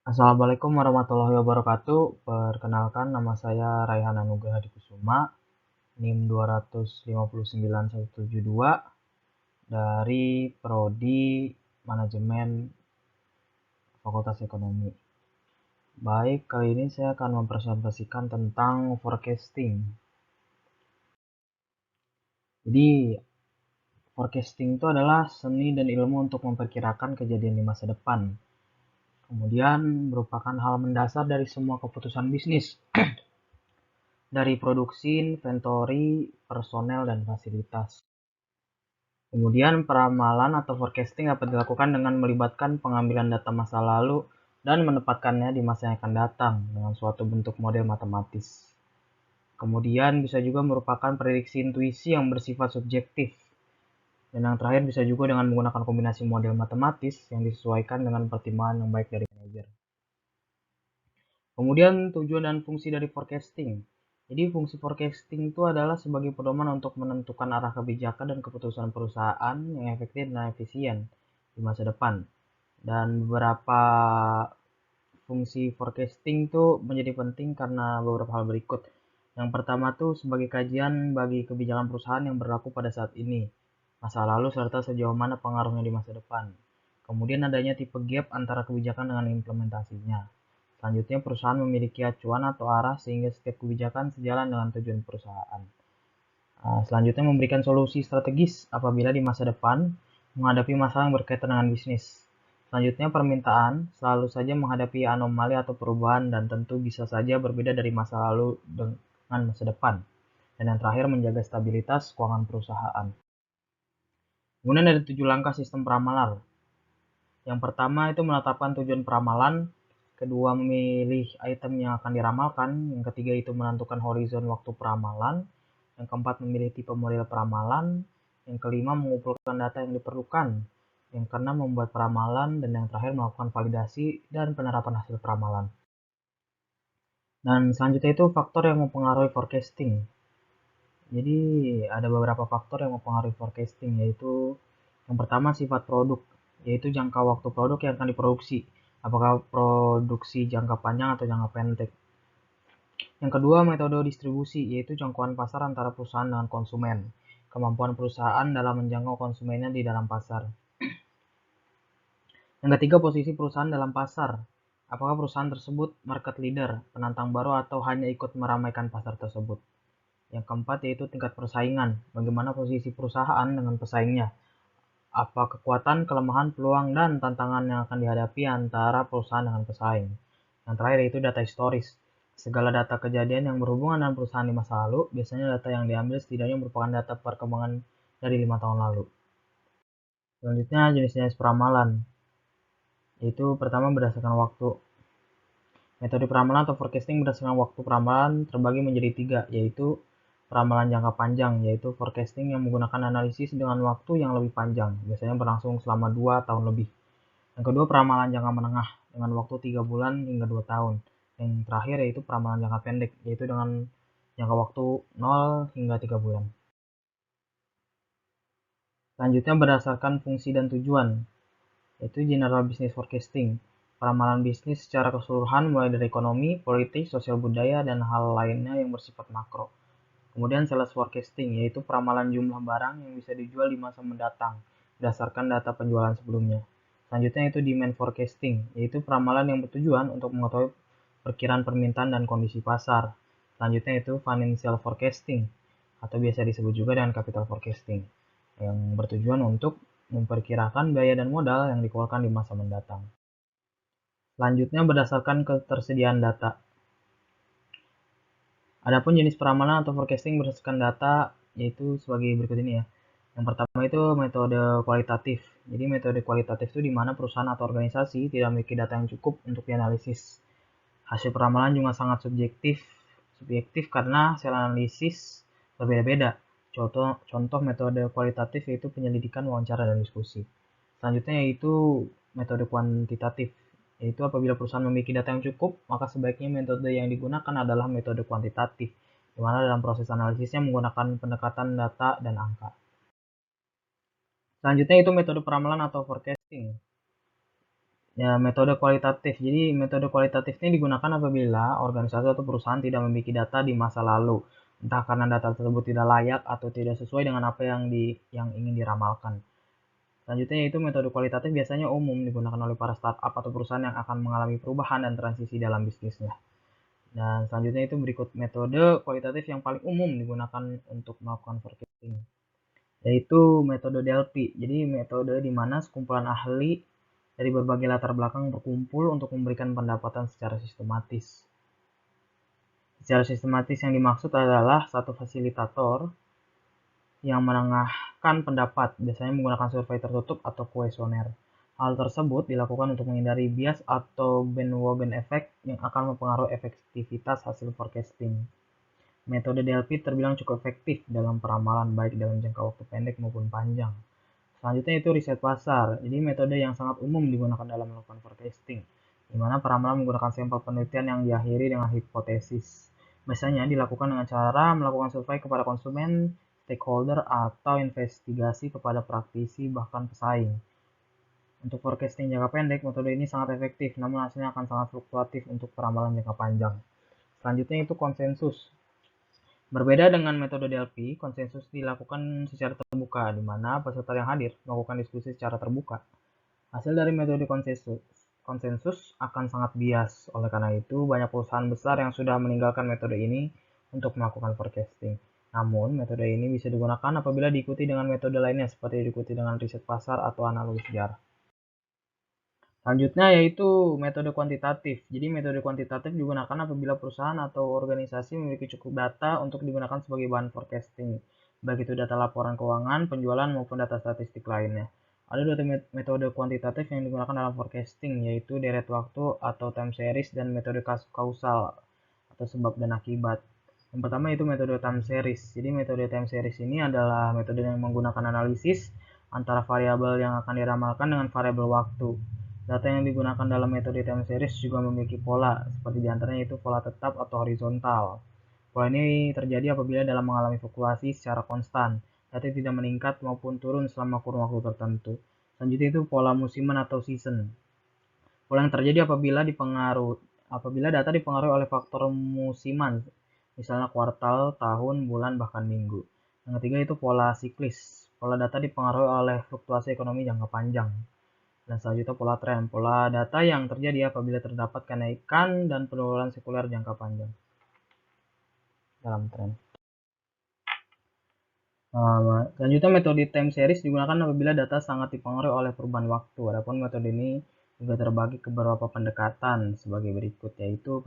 Assalamualaikum warahmatullahi wabarakatuh. Perkenalkan, nama saya Raihan Anugrah Kusuma, NIM 259.172 dari Prodi Manajemen Fakultas Ekonomi. Baik, kali ini saya akan mempresentasikan tentang forecasting. Jadi, forecasting itu adalah seni dan ilmu untuk memperkirakan kejadian di masa depan. Kemudian merupakan hal mendasar dari semua keputusan bisnis. Dari produksi, inventory, personel, dan fasilitas. Kemudian peramalan atau forecasting dapat dilakukan dengan melibatkan pengambilan data masa lalu dan menempatkannya di masa yang akan datang dengan suatu bentuk model matematis. Kemudian bisa juga merupakan prediksi intuisi yang bersifat subjektif. Dan yang terakhir bisa juga dengan menggunakan kombinasi model matematis yang disesuaikan dengan pertimbangan yang baik dari manajer. Kemudian tujuan dan fungsi dari forecasting. Jadi fungsi forecasting itu adalah sebagai pedoman untuk menentukan arah kebijakan dan keputusan perusahaan yang efektif dan efisien di masa depan. Dan beberapa fungsi forecasting itu menjadi penting karena beberapa hal berikut. Yang pertama tuh sebagai kajian bagi kebijakan perusahaan yang berlaku pada saat ini, masa lalu serta sejauh mana pengaruhnya di masa depan. Kemudian adanya tipe gap antara kebijakan dengan implementasinya. Selanjutnya, perusahaan memiliki acuan atau arah sehingga setiap kebijakan sejalan dengan tujuan perusahaan. Selanjutnya, memberikan solusi strategis apabila di masa depan menghadapi masalah yang berkaitan dengan bisnis. Selanjutnya, permintaan selalu saja menghadapi anomali atau perubahan dan tentu bisa saja berbeda dari masa lalu dengan masa depan. Dan yang terakhir, menjaga stabilitas keuangan perusahaan. Kemudian ada 7 langkah sistem peramalan. Yang pertama itu menetapkan tujuan peramalan, kedua memilih item yang akan diramalkan, yang ketiga itu menentukan horizon waktu peramalan, yang keempat memilih tipe model peramalan, yang kelima mengumpulkan data yang diperlukan, yang keenam membuat peramalan, dan yang terakhir melakukan validasi dan penerapan hasil peramalan. Dan selanjutnya itu faktor yang mempengaruhi forecasting. Jadi ada beberapa faktor yang mempengaruhi forecasting, yaitu yang pertama sifat produk, yaitu jangka waktu produk yang akan diproduksi. Apakah produksi jangka panjang atau jangka pendek. Yang kedua metode distribusi, yaitu jangkauan pasar antara perusahaan dengan konsumen. Kemampuan perusahaan dalam menjangkau konsumennya di dalam pasar. Yang ketiga posisi perusahaan dalam pasar. Apakah perusahaan tersebut market leader, penantang baru atau hanya ikut meramaikan pasar tersebut. Yang keempat yaitu tingkat persaingan. Bagaimana posisi perusahaan dengan pesaingnya. Apa kekuatan, kelemahan, peluang, dan tantangan yang akan dihadapi antara perusahaan dengan pesaing. Yang terakhir yaitu data historis. Segala data kejadian yang berhubungan dengan perusahaan di masa lalu, biasanya data yang diambil setidaknya merupakan data perkembangan dari 5 tahun lalu. Selanjutnya jenis-jenis peramalan, yaitu pertama berdasarkan waktu. Metode peramalan atau forecasting berdasarkan waktu peramalan terbagi menjadi 3, yaitu peramalan jangka panjang, yaitu forecasting yang menggunakan analisis dengan waktu yang lebih panjang, biasanya berlangsung selama 2 tahun lebih. Yang kedua, peramalan jangka menengah dengan waktu 3 bulan hingga 2 tahun. Yang terakhir yaitu peramalan jangka pendek, yaitu dengan jangka waktu 0 hingga 3 bulan. Selanjutnya berdasarkan fungsi dan tujuan, yaitu general business forecasting. Peramalan bisnis secara keseluruhan mulai dari ekonomi, politik, sosial budaya, dan hal lainnya yang bersifat makro. Kemudian sales forecasting, yaitu peramalan jumlah barang yang bisa dijual di masa mendatang berdasarkan data penjualan sebelumnya. Selanjutnya itu demand forecasting, yaitu peramalan yang bertujuan untuk mengetahui perkiraan permintaan dan kondisi pasar. Selanjutnya itu financial forecasting, atau biasa disebut juga dengan capital forecasting, yang bertujuan untuk memperkirakan biaya dan modal yang dikeluarkan di masa mendatang. Selanjutnya berdasarkan ketersediaan data. Adapun jenis peramalan atau forecasting berdasarkan data yaitu sebagai berikut ini ya. Yang pertama itu metode kualitatif. Jadi metode kualitatif itu di mana perusahaan atau organisasi tidak memiliki data yang cukup untuk dianalisis. Hasil peramalan juga sangat subjektif karena hasil analisis berbeda-beda. Contoh metode kualitatif yaitu penyelidikan, wawancara, dan diskusi. Selanjutnya yaitu metode kuantitatif, yaitu apabila perusahaan memiliki data yang cukup, maka sebaiknya metode yang digunakan adalah metode kuantitatif, di mana dalam proses analisisnya menggunakan pendekatan data dan angka. Selanjutnya itu metode peramalan atau forecasting. Ya, metode kualitatif. Jadi, metode kualitatif ini digunakan apabila organisasi atau perusahaan tidak memiliki data di masa lalu, entah karena data tersebut tidak layak atau tidak sesuai dengan apa yang ingin diramalkan. Selanjutnya yaitu metode kualitatif biasanya umum digunakan oleh para startup atau perusahaan yang akan mengalami perubahan dan transisi dalam bisnisnya. Dan selanjutnya itu berikut metode kualitatif yang paling umum digunakan untuk melakukan forecasting, yaitu metode Delphi. Jadi metode di mana sekumpulan ahli dari berbagai latar belakang berkumpul untuk memberikan pendapatan secara sistematis. Secara sistematis yang dimaksud adalah satu fasilitator yang menengahkan pendapat, biasanya menggunakan survei tertutup atau kuesioner. Hal tersebut dilakukan untuk menghindari bias atau bandwagon effect yang akan mempengaruhi efektivitas hasil forecasting. Metode Delphi terbilang cukup efektif dalam peramalan baik dalam jangka waktu pendek maupun panjang. Selanjutnya itu riset pasar. Jadi metode yang sangat umum digunakan dalam melakukan forecasting, di mana peramalan menggunakan sampel penelitian yang diakhiri dengan hipotesis. Biasanya dilakukan dengan cara melakukan survei kepada konsumen, stakeholder, atau investigasi kepada praktisi bahkan pesaing. Untuk forecasting jangka pendek, metode ini sangat efektif, namun hasilnya akan sangat fluktuatif untuk peramalan jangka panjang. Selanjutnya itu konsensus. Berbeda dengan metode Delphi, konsensus dilakukan secara terbuka, di mana peserta yang hadir melakukan diskusi secara terbuka. Hasil dari metode konsensus akan sangat bias. Oleh karena itu, banyak perusahaan besar yang sudah meninggalkan metode ini untuk melakukan forecasting. Namun, metode ini bisa digunakan apabila diikuti dengan metode lainnya seperti diikuti dengan riset pasar atau analisis sejarah. Selanjutnya yaitu metode kuantitatif. Jadi metode kuantitatif digunakan apabila perusahaan atau organisasi memiliki cukup data untuk digunakan sebagai bahan forecasting, baik itu data laporan keuangan, penjualan maupun data statistik lainnya. Ada dua metode kuantitatif yang digunakan dalam forecasting, yaitu deret waktu atau time series dan metode kausal atau sebab dan akibat. Yang pertama itu metode time series. Jadi metode time series ini adalah metode yang menggunakan analisis antara variabel yang akan diramalkan dengan variabel waktu. Data yang digunakan dalam metode time series juga memiliki pola, seperti diantaranya itu pola tetap atau horizontal. Pola ini terjadi apabila dalam mengalami fluktuasi secara konstan, data tidak meningkat maupun turun selama kurun waktu tertentu. Selanjutnya itu pola musiman atau season. Pola yang terjadi apabila data dipengaruhi oleh faktor musiman, misalnya kuartal, tahun, bulan, bahkan minggu. Yang ketiga itu pola siklis. Pola data dipengaruhi oleh fluktuasi ekonomi jangka panjang. Dan selanjutnya pola tren. Pola data yang terjadi apabila terdapat kenaikan dan penurunan sekuler jangka panjang dalam tren. Selanjutnya metode time series digunakan apabila data sangat dipengaruhi oleh perubahan waktu. Adapun metode ini juga terbagi ke beberapa pendekatan sebagai berikut, yaitu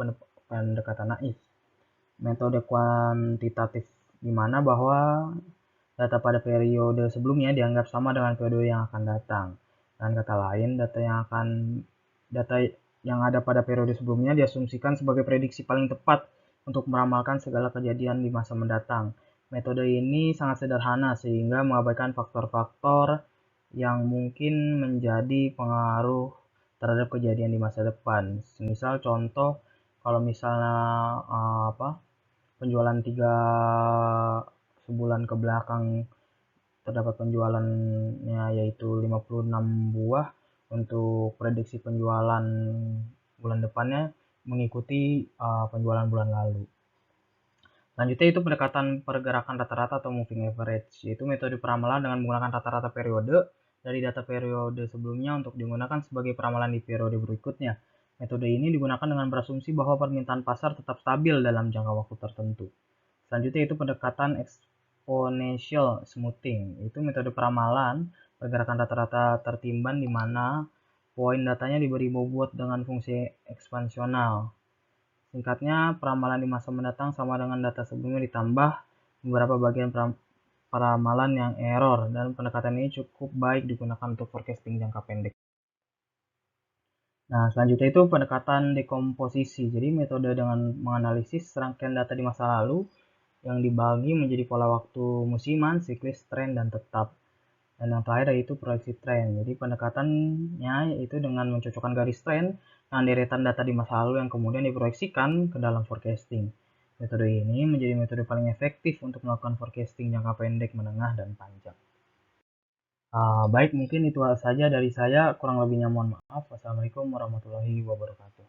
pendekatan naif. Metode kuantitatif, di mana bahwa data pada periode sebelumnya dianggap sama dengan periode yang akan datang. Dan kata lain, data yang ada pada periode sebelumnya diasumsikan sebagai prediksi paling tepat untuk meramalkan segala kejadian di masa mendatang. Metode ini sangat sederhana sehingga mengabaikan faktor-faktor yang mungkin menjadi pengaruh terhadap kejadian di masa depan. Misal contoh, kalau misalnya penjualan 3 sebulan ke belakang terdapat penjualannya yaitu 56 buah, untuk prediksi penjualan bulan depannya mengikuti penjualan bulan lalu. Selanjutnya itu pendekatan pergerakan rata-rata atau moving average, yaitu metode peramalan dengan menggunakan rata-rata periode dari data periode sebelumnya untuk digunakan sebagai peramalan di periode berikutnya. Metode ini digunakan dengan berasumsi bahwa permintaan pasar tetap stabil dalam jangka waktu tertentu. Selanjutnya itu pendekatan exponential smoothing, itu metode peramalan pergerakan rata-rata tertimbang di mana poin datanya diberi bobot dengan fungsi ekspansional. Singkatnya, peramalan di masa mendatang sama dengan data sebelumnya ditambah beberapa bagian peramalan yang error, dan pendekatan ini cukup baik digunakan untuk forecasting jangka pendek. Nah, selanjutnya itu pendekatan dekomposisi. Jadi metode dengan menganalisis rangkaian data di masa lalu yang dibagi menjadi pola waktu musiman, siklis, tren, dan tetap. Dan yang terakhir yaitu proyeksi tren. Jadi pendekatannya yaitu dengan mencocokkan garis tren dengan deretan data di masa lalu yang kemudian diproyeksikan ke dalam forecasting. Metode ini menjadi metode paling efektif untuk melakukan forecasting jangka pendek, menengah, dan panjang. Baik, mungkin itu saja dari saya. Kurang lebihnya mohon maaf. Wassalamualaikum warahmatullahi wabarakatuh.